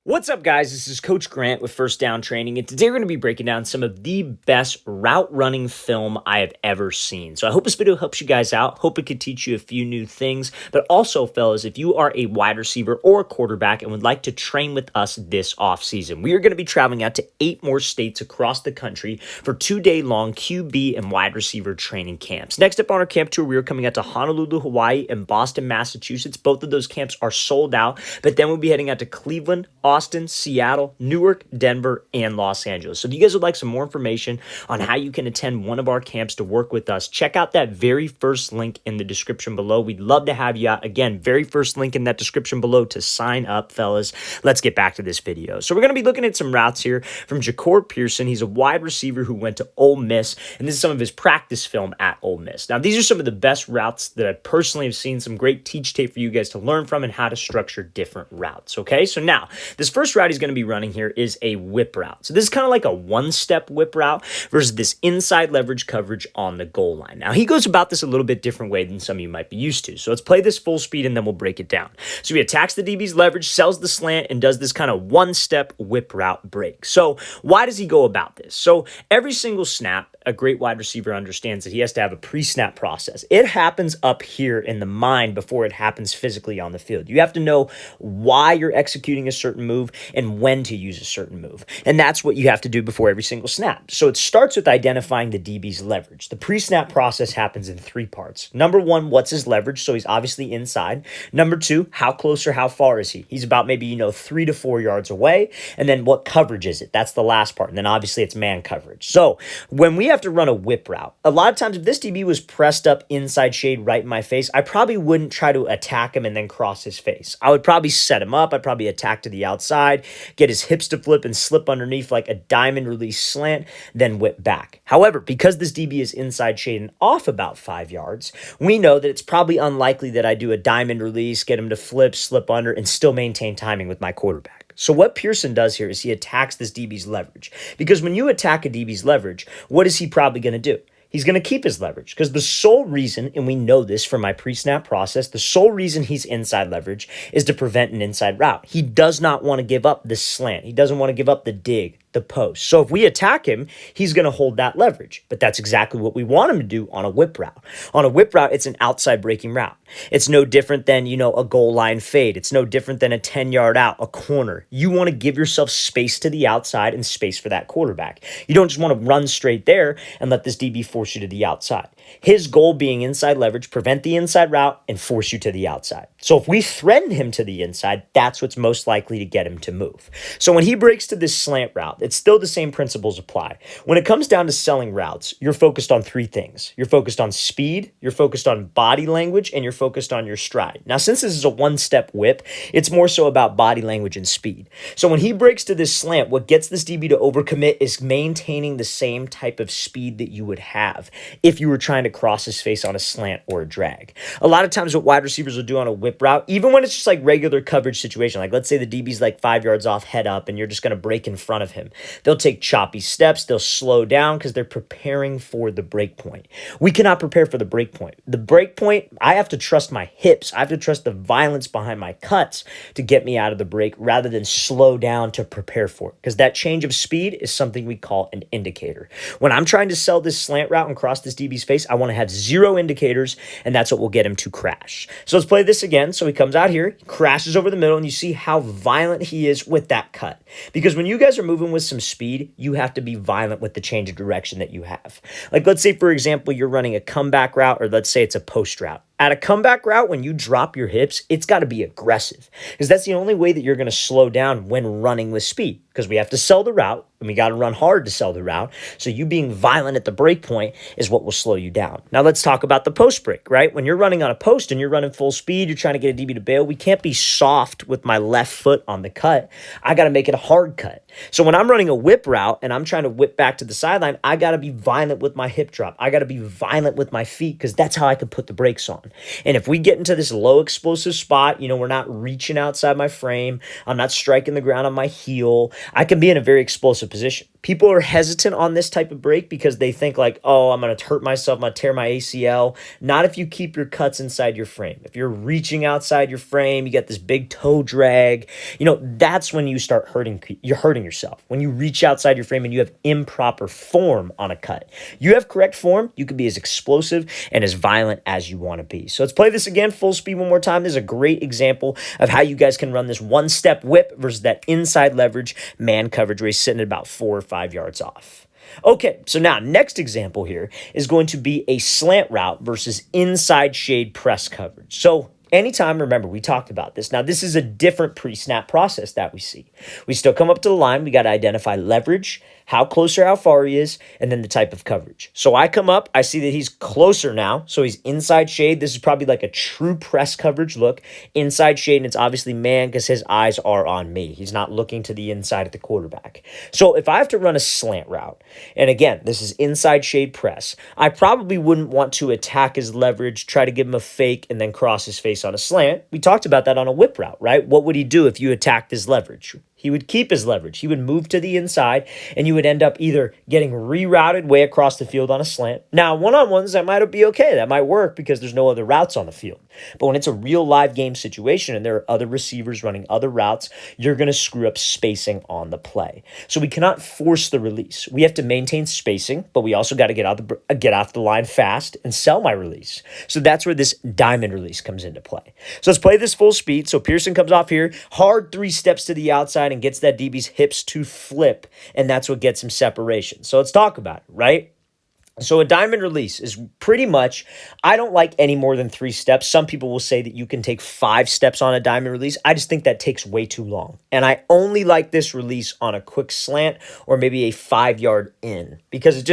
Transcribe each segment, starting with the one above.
What's up, guys? This is Coach Grant with First Down Training, and today we're going to be breaking down some of the best route running film I have ever seen. So I hope this video helps you guys out. Hope it could teach you a few new things. But also, fellas, if you are a wide receiver or a quarterback and would like to train with us this offseason, we are going to be traveling out to 8 more states across the country for 2-day-long QB and wide receiver training camps. Next up on our camp tour, we are coming out to Honolulu, Hawaii, and Boston, Massachusetts. Both of those camps are sold out, but then we'll be heading out to Cleveland, Austin, Seattle, Newark, Denver, and Los Angeles. So if you guys would like some more information on how you can attend one of our camps to work with us, check out that very first link in the description below. We'd love to have you out. Again, very first link in that description below to sign up, fellas. Let's get back to this video. So we're going to be looking at some routes here from Ja'Cory Pearson. He's a wide receiver who went to Ole Miss, and this is some of his practice film at Ole Miss. Now, these are some of the best routes that I personally have seen, some great teach tape for you guys to learn from and how to structure different routes, okay? So now, this first route he's going to be running here is a whip route. So this is kind of like a one-step whip route versus this inside leverage coverage on the goal line. Now, he goes about this a little bit different way than some of you might be used to. So let's play this full speed and then we'll break it down. So he attacks the DB's leverage, sells the slant, and does this kind of one-step whip route break. So why does he go about this? So every single snap, a great wide receiver understands that he has to have a pre-snap process. It happens up here in the mind before it happens physically on the field. You have to know why you're executing a certain move and when to use a certain move. And that's what you have to do before every single snap. So it starts with identifying the DB's leverage. The pre-snap process happens in 3 parts. Number 1, what's his leverage? So he's obviously inside. Number 2, how close or how far is he? He's about maybe, 3 to 4 yards away. And then what coverage is it? That's the last part. And then obviously it's man coverage. So when we have to run a whip route, a lot of times if this DB was pressed up inside shade right in my face, I probably wouldn't try to attack him and then cross his face. I would probably set him up. I'd probably attack to the outside, get his hips to flip and slip underneath like a diamond release slant, then whip back. However, because this DB is inside shade and off about 5 yards, we know that it's probably unlikely that I do a diamond release, get him to flip, slip under, and still maintain timing with my quarterback. So what Pearson does here is he attacks this DB's leverage. Because when you attack a DB's leverage, what is he probably going to do? He's going to keep his leverage because the sole reason, and we know this from my pre-snap process, the sole reason he's inside leverage is to prevent an inside route. He does not want to give up the slant. He doesn't want to give up the dig, the post. So if we attack him, he's going to hold that leverage. But that's exactly what we want him to do on a whip route. On a whip route, it's an outside breaking route. It's no different than, a goal line fade. It's no different than a 10-yard out, a corner. You want to give yourself space to the outside and space for that quarterback. You don't just want to run straight there and let this DB force you to the outside. His goal being inside leverage, prevent the inside route, and force you to the outside. So if we threaten him to the inside, that's what's most likely to get him to move. So when he breaks to this slant route, it's still the same principles apply. When it comes down to selling routes, you're focused on 3 things. You're focused on speed, you're focused on body language, and you're focused on your stride. Now, since this is a one-step whip, it's more so about body language and speed. So when he breaks to this slant, what gets this DB to overcommit is maintaining the same type of speed that you would have if you were trying to cross his face on a slant or a drag. A lot of times what wide receivers will do on a whip route, even when it's just like regular coverage situation, like let's say the DB's like 5 yards off, head up, and you're just going to break in front of him. They'll take choppy steps. They'll slow down because they're preparing for the break point. We cannot prepare for the break point. The break point, I have to trust my hips. I have to trust the violence behind my cuts to get me out of the break rather than slow down to prepare for it. Because that change of speed is something we call an indicator. When I'm trying to sell this slant route and cross this DB's face, I want to have 0 indicators, and that's what will get him to crash. So let's play this again. So he comes out here, crashes over the middle, and you see how violent he is with that cut. Because when you guys are moving with some speed, you have to be violent with the change of direction that you have. Like let's say, for example, you're running a comeback route, or let's say it's a post route. At a comeback route, when you drop your hips, it's got to be aggressive because that's the only way that you're going to slow down when running with speed, because we have to sell the route and we got to run hard to sell the route. So you being violent at the break point is what will slow you down. Now let's talk about the post break, right? When you're running on a post and you're running full speed, you're trying to get a DB to bail. We can't be soft with my left foot on the cut. I got to make it a hard cut. So when I'm running a whip route and I'm trying to whip back to the sideline, I got to be violent with my hip drop. I got to be violent with my feet because that's how I can put the brakes on. on. And if we get into this low explosive spot, we're not reaching outside my frame, I'm not striking the ground on my heel, I can be in a very explosive position. People are hesitant on this type of break because they think like, oh, I'm going to hurt myself, I'm going to tear my ACL. Not if you keep your cuts inside your frame. If you're reaching outside your frame, you get this big toe drag, that's when you start you're hurting yourself. When you reach outside your frame and you have improper form on a cut. You have correct form, you can be as explosive and as violent as you want to be. So let's play this again, full speed one more time. This is a great example of how you guys can run this one-step whip versus that inside leverage man coverage where he's sitting at about 4 or 5 yards off. Okay, so now next example here is going to be a slant route versus inside shade press coverage. So anytime, remember, we talked about this. Now, this is a different pre-snap process that we see. We still come up to the line. We got to identify leverage, how close or how far he is, and then the type of coverage. So I come up, I see that he's closer now. So he's inside shade. This is probably like a true press coverage look. Inside shade, and it's obviously man because his eyes are on me. He's not looking to the inside of the quarterback. So if I have to run a slant route, and again, this is inside shade press, I probably wouldn't want to attack his leverage, try to give him a fake, and then cross his face on a slant. We talked about that on a whip route, right? What would he do if you attacked his leverage? He would keep his leverage. He would move to the inside, and you would end up either getting rerouted way across the field on a slant. Now, one-on-ones, that might be okay. That might work because there's no other routes on the field. But when it's a real live game situation and there are other receivers running other routes, you're going to screw up spacing on the play. So we cannot force the release. We have to maintain spacing, but we also got to get off the line fast and sell my release. So that's where this diamond release comes into play. So let's play this full speed. So Pearson comes off here, hard 3 steps to the outside and gets that DB's hips to flip, and that's what gets him separation. So let's talk about it, right? So a diamond release is pretty much, I don't like any more than 3 steps. Some people will say that you can take 5 steps on a diamond release. I just think that takes way too long. And I only like this release on a quick slant or maybe a 5-yard in because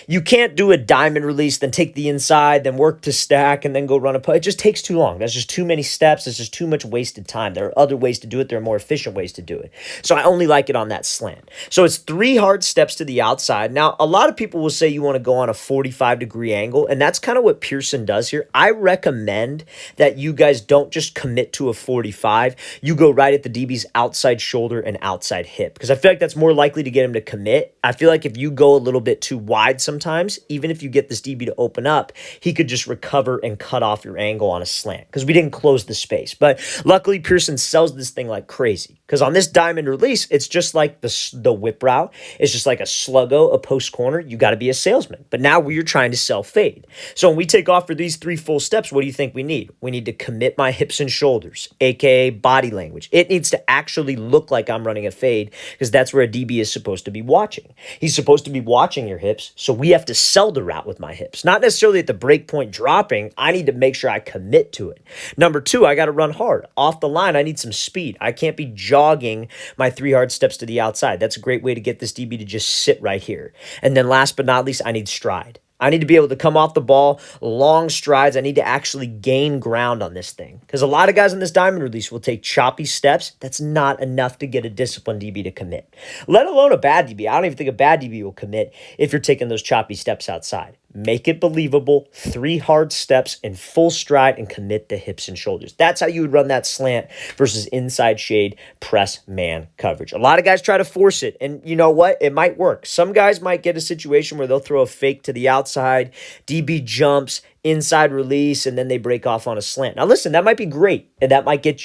you can't do a diamond release, then take the inside, then work to stack, and then go run a play. It just takes too long. That's just too many steps. It's just too much wasted time. There are other ways to do it. There are more efficient ways to do it. So I only like it on that slant. So it's 3 hard steps to the outside. Now, a lot of people will say you want to go on a 45-degree angle, and that's kind of what Pearson does here. I recommend that you guys don't just commit to a 45. You go right at the DB's outside shoulder and outside hip because I feel like that's more likely to get him to commit. I feel like if you go a little bit too wide sometimes, even if you get this DB to open up, he could just recover and cut off your angle on a slant because we didn't close the space. But luckily, Pearson sells this thing like crazy because on this diamond release, it's just like the whip route. It's just like a sluggo, a post corner. You got to be a salesman. But now we're trying to sell fade. So when we take off for these 3 full steps, what do you think we need? We need to commit my hips and shoulders, aka body language. It needs to actually look like I'm running a fade because that's where a DB is supposed to be watching. He's supposed to be watching your hips, so we have to sell the route with my hips. Not necessarily at the break point dropping. I need to make sure I commit to it. Number 2, I got to run hard. Off the line, I need some speed. I can't be jogging my 3 hard steps to the outside. That's a great way to get this DB to just sit right here. And then last but not least, I need stride. I need to be able to come off the ball, long strides. I need to actually gain ground on this thing. Because a lot of guys on this diamond release will take choppy steps. That's not enough to get a disciplined DB to commit. Let alone a bad DB. I don't even think a bad DB will commit if you're taking those choppy steps outside. Make it believable, 3 hard steps in full stride and commit the hips and shoulders. That's how you would run that slant versus inside shade press man coverage. A lot of guys try to force it, and you know what? It might work. Some guys might get a situation where they'll throw a fake to the outside, DB jumps, inside release, and then they break off on a slant. Now listen, that might be great, and that might get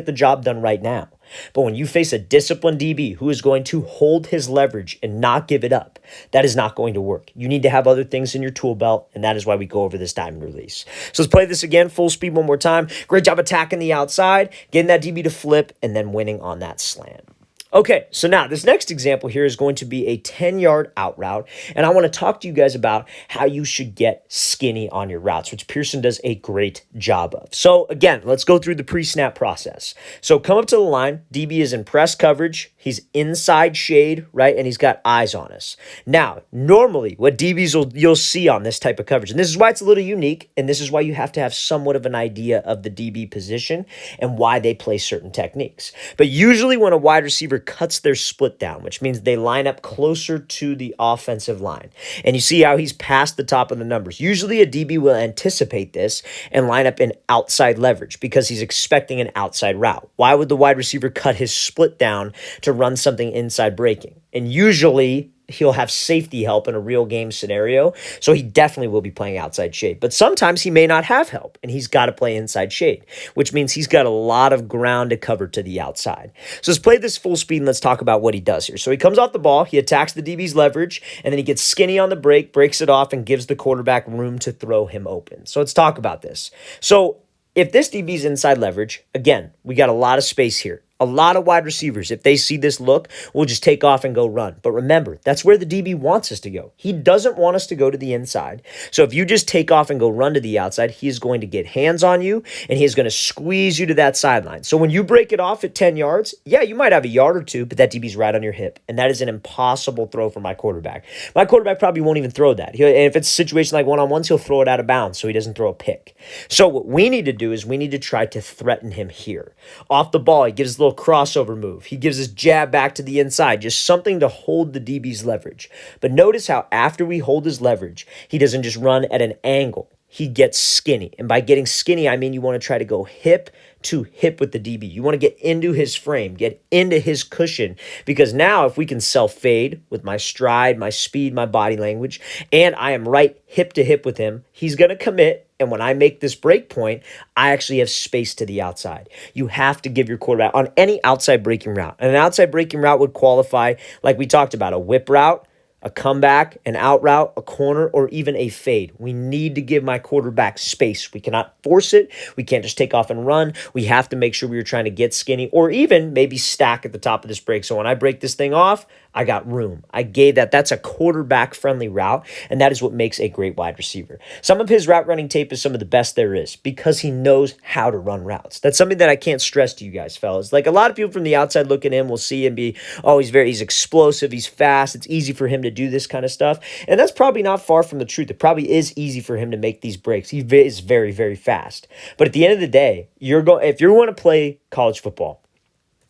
the job done right now. But when you face a disciplined DB who is going to hold his leverage and not give it up, that is not going to work. You need to have other things in your tool belt, and that is why we go over this diamond release. So let's play this again, full speed one more time. Great job attacking the outside, getting that DB to flip, and then winning on that slant. Okay, so now this next example here is going to be a 10-yard out route, and I want to talk to you guys about how you should get skinny on your routes, which Pearson does a great job of. So again, let's go through the pre-snap process. So come up to the line, DB is in press coverage, he's inside shade, right, and he's got eyes on us. Now, normally what you'll see on this type of coverage, and this is why it's a little unique, and this is why you have to have somewhat of an idea of the DB position and why they play certain techniques. But usually when a wide receiver cuts their split down, which means they line up closer to the offensive line. And you see how he's past the top of the numbers. Usually a DB will anticipate this and line up in outside leverage because he's expecting an outside route. Why would the wide receiver cut his split down to run something inside breaking? And usually he'll have safety help in a real game scenario, so he definitely will be playing outside shade. But sometimes he may not have help, and he's got to play inside shade, which means he's got a lot of ground to cover to the outside. So let's play this full speed, and let's talk about what he does here. So he comes off the ball, he attacks the DB's leverage, and then he gets skinny on the break, breaks it off, and gives the quarterback room to throw him open. So let's talk about this. So if this DB's inside leverage, again, we got a lot of space here. A lot of wide receivers, if they see this look, will just take off and go run. But remember, that's where the DB wants us to go. He doesn't want us to go to the inside. So if you just take off and go run to the outside, he is going to get hands on you, and he is going to squeeze you to that sideline. So when you break it off at 10 yards, yeah, you might have a yard or two, but that DB's right on your hip. And that is an impossible throw for my quarterback. My quarterback probably won't even throw that. And if it's a situation like one-on-ones, he'll throw it out of bounds so he doesn't throw a pick. So what we need to do is we need to try to threaten him here. Off the ball, he gives a little crossover move. He gives his jab back to the inside, just something to hold the DB's leverage. But notice how after we hold his leverage, he doesn't just run at an angle. He gets skinny. And by getting skinny, I mean you want to try to go hip to hip with the DB. You want to get into his frame, get into his cushion, because now if we can self-fade with my stride, my speed, my body language, and I am right hip to hip with him, he's going to commit. And when I make this break point, I actually have space to the outside. You have to give your quarterback on any outside breaking route. And an outside breaking route would qualify, like we talked about, a whip route, a comeback, an out route, a corner, or even a fade. We need to give my quarterback space. We cannot force it. We can't just take off and run. We have to make sure we are trying to get skinny or even maybe stack at the top of this break. So when I break this thing off, I got room. I gave that. That's a quarterback-friendly route, and that is what makes a great wide receiver. Some of his route running tape is some of the best there is because he knows how to run routes. That's something that I can't stress to you guys, fellas. Like a lot of people from the outside looking in will see and be, oh, he's explosive, he's fast, it's easy for him to do this kind of stuff. And that's probably not far from the truth. It probably is easy for him to make these breaks. He is very, very fast. But at the end of the day, if you want to play college football,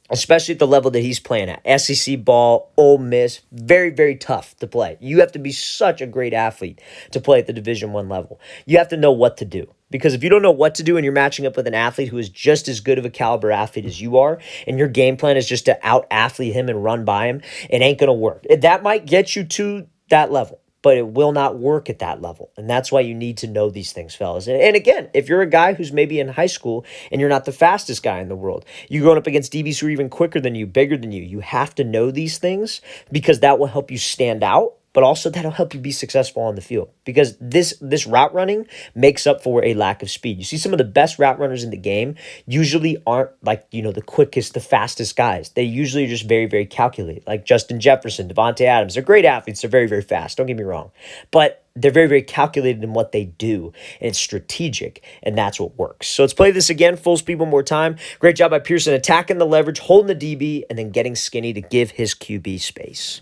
especially at the level that he's playing at, SEC ball, Ole Miss, very, very tough to play. You have to be such a great athlete to play at the Division I level. You have to know what to do. Because if you don't know what to do and you're matching up with an athlete who is just as good of a caliber athlete as you are, and your game plan is just to out-athlete him and run by him, it ain't going to work. That might get you to that level, but it will not work at that level. And that's why you need to know these things, fellas. And again, if you're a guy who's maybe in high school and you're not the fastest guy in the world, you're going up against DBs who are even quicker than you, bigger than you, you have to know these things because that will help you stand out. But also that'll help you be successful on the field because this route running makes up for a lack of speed. You see some of the best route runners in the game usually aren't like, the quickest, the fastest guys. They usually are just very, very calculated, like Justin Jefferson, Devontae Adams. They're great athletes. They're very, very fast. Don't get me wrong. But they're very, very calculated in what they do, and it's strategic, and that's what works. So let's play this again, full speed one more time. Great job by Pearson attacking the leverage, holding the DB, and then getting skinny to give his QB space.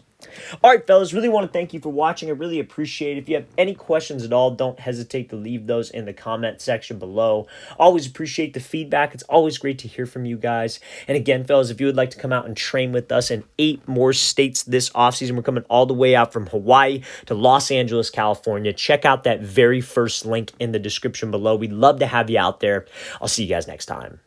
All right, fellas, really want to thank you for watching. I really appreciate it. If you have any questions at all, don't hesitate to leave those in the comment section below. Always appreciate the feedback. It's always great to hear from you guys. And again, fellas, if you would like to come out and train with us in 8 more states this offseason, we're coming all the way out from Hawaii to Los Angeles, California. Check out that very first link in the description below. We'd love to have you out there. I'll see you guys next time.